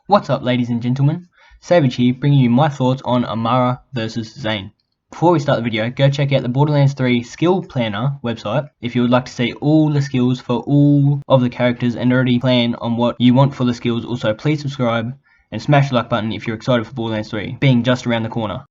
What's up, ladies and gentlemen? Savage here, bringing you my thoughts on Amara versus Zane. Before we start the video, go check out the Borderlands 3 skill planner website if you would like to see all the skills for all of the characters and already plan on what you want for the skills. Also, please subscribe and smash the like button if you're excited for Borderlands 3 being just around the corner.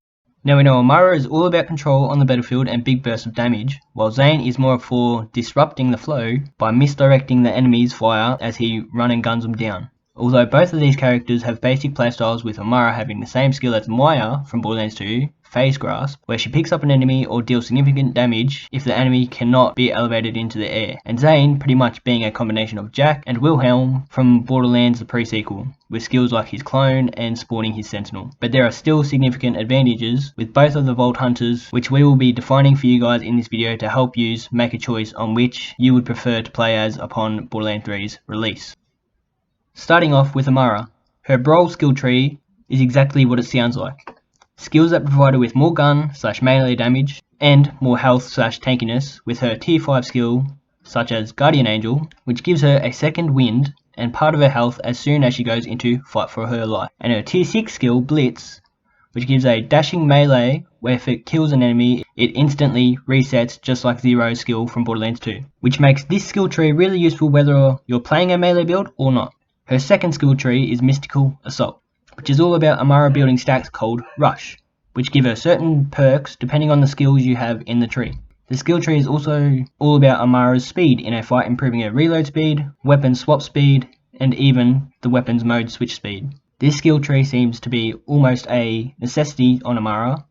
Now we know Amara is all about control on the battlefield and big bursts of damage, while Zane is more for disrupting the flow by misdirecting the enemy's fire as he run and guns them down. Although both of these characters have basic playstyles, with Amara having the same skill as Maya from Borderlands 2, Phase Grasp, where she picks up an enemy or deals significant damage if the enemy cannot be elevated into the air, and Zane pretty much being a combination of Jack and Wilhelm from Borderlands the pre-sequel, with skills like his clone and spawning his sentinel. But there are still significant advantages with both of the Vault Hunters, which we will be defining for you guys in this video to help you make a choice on which you would prefer to play as upon Borderlands 3's release. Starting off with Amara, her Brawl skill tree is exactly what it sounds like. Skills that provide her with more gun/melee damage and more health/tankiness, with her tier 5 skill such as Guardian Angel, which gives her a second wind and part of her health as soon as she goes into fight for her life, and her tier 6 skill Blitz, which gives a dashing melee where if it kills an enemy it instantly resets, just like Zero's skill from Borderlands 2, which makes this skill tree really useful whether you're playing a melee build or not. Her second skill tree is Mystical Assault, which is all about Amara building stacks called Rush, which give her certain perks depending on the skills you have in the tree. The skill tree is also all about Amara's speed in a fight, improving her reload speed, weapon swap speed, and even the weapons mode switch speed. This skill tree seems to be almost a necessity on Amara,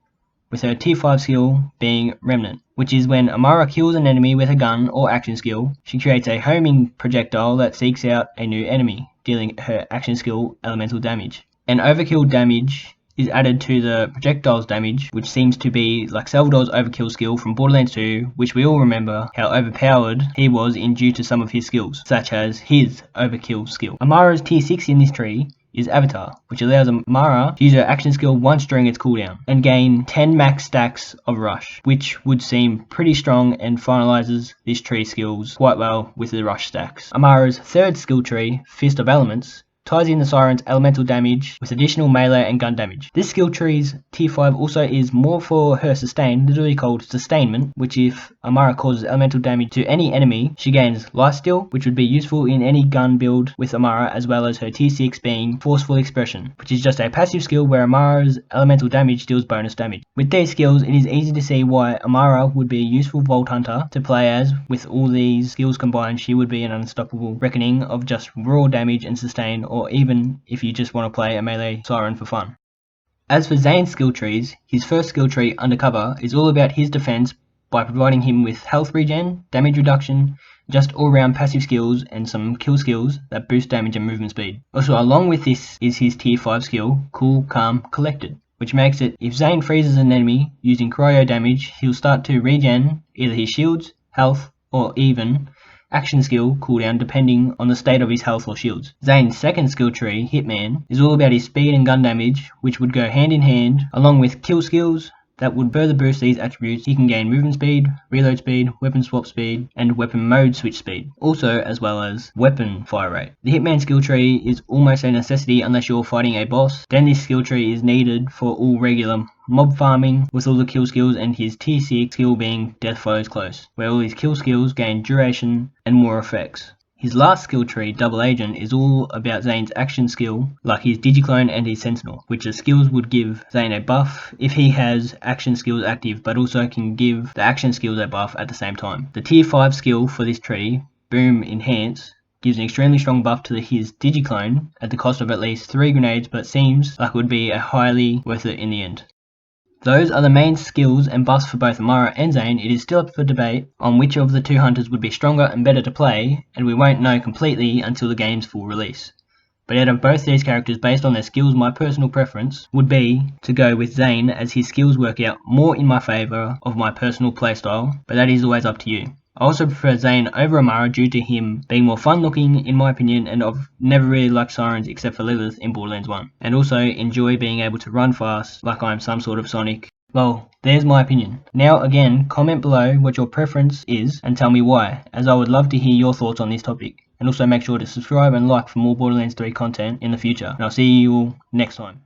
with her tier 5 skill being Remnant, which is when Amara kills an enemy with a gun or action skill, she creates a homing projectile that seeks out a new enemy, dealing her action skill elemental damage. And overkill damage is added to the projectile's damage, which seems to be like Salvador's overkill skill from Borderlands 2, which we all remember how overpowered he was in due to some of his skills, such as his overkill skill. Amara's tier 6 in this tree is Avatar, which allows Amara to use her action skill once during its cooldown and gain 10 max stacks of Rush, which would seem pretty strong and finalizes this tree skills quite well with the Rush stacks. Amara's third skill tree, Fist of Elements, ties in the Siren's elemental damage with additional melee and gun damage. This skill tree's tier 5 also is more for her sustain, literally called Sustainment, which if Amara causes elemental damage to any enemy, she gains Lifesteal, which would be useful in any gun build with Amara, as well as her tier 6 being Forceful Expression, which is just a passive skill where Amara's elemental damage deals bonus damage. With these skills, it is easy to see why Amara would be a useful Vault Hunter to play as. With all these skills combined, she would be an unstoppable reckoning of just raw damage and sustain, or even if you just want to play a melee Siren for fun. As for Zane's skill trees, his first skill tree, Undercover, is all about his defense by providing him with health regen, damage reduction, just all round passive skills and some kill skills that boost damage and movement speed. Also along with this is his tier 5 skill, Cool, Calm, Collected, which makes it if Zane freezes an enemy using cryo damage, he'll start to regen either his shields, health, or even action skill cooldown depending on the state of his health or shields. Zane's second skill tree, Hitman, is all about his speed and gun damage, which would go hand in hand along with kill skills that would further boost these attributes. He can gain movement speed, reload speed, weapon swap speed, and weapon mode switch speed, also as well as weapon fire rate. The Hitman skill tree is almost a necessity unless you're fighting a boss, then this skill tree is needed for all regular mob farming with all the kill skills, and his tier 6 skill being Death Follows Close, where all his kill skills gain duration and more effects. His last skill tree, Double Agent, is all about Zane's action skill, like his Digiclone and his Sentinel, which the skills would give Zane a buff if he has action skills active, but also can give the action skills a buff at the same time. The tier 5 skill for this tree, Boom Enhance, gives an extremely strong buff to his Digiclone at the cost of at least 3 grenades, but seems like it would be a highly worth it in the end. Those are the main skills and buffs for both Amara and Zane. It is still up for debate on which of the two hunters would be stronger and better to play, and we won't know completely until the game's full release. But out of both these characters, based on their skills, my personal preference would be to go with Zane, as his skills work out more in my favour of my personal playstyle, but that is always up to you. I also prefer Zane over Amara due to him being more fun looking in my opinion, and I've never really liked Sirens except for Lilith in Borderlands 1, and also enjoy being able to run fast like I'm some sort of Sonic Well, there's my opinion. Now again, comment below what your preference is and tell me why, as I would love to hear your thoughts on this topic. And also make sure to subscribe and like for more Borderlands 3 content in the future. And I'll see you all next time.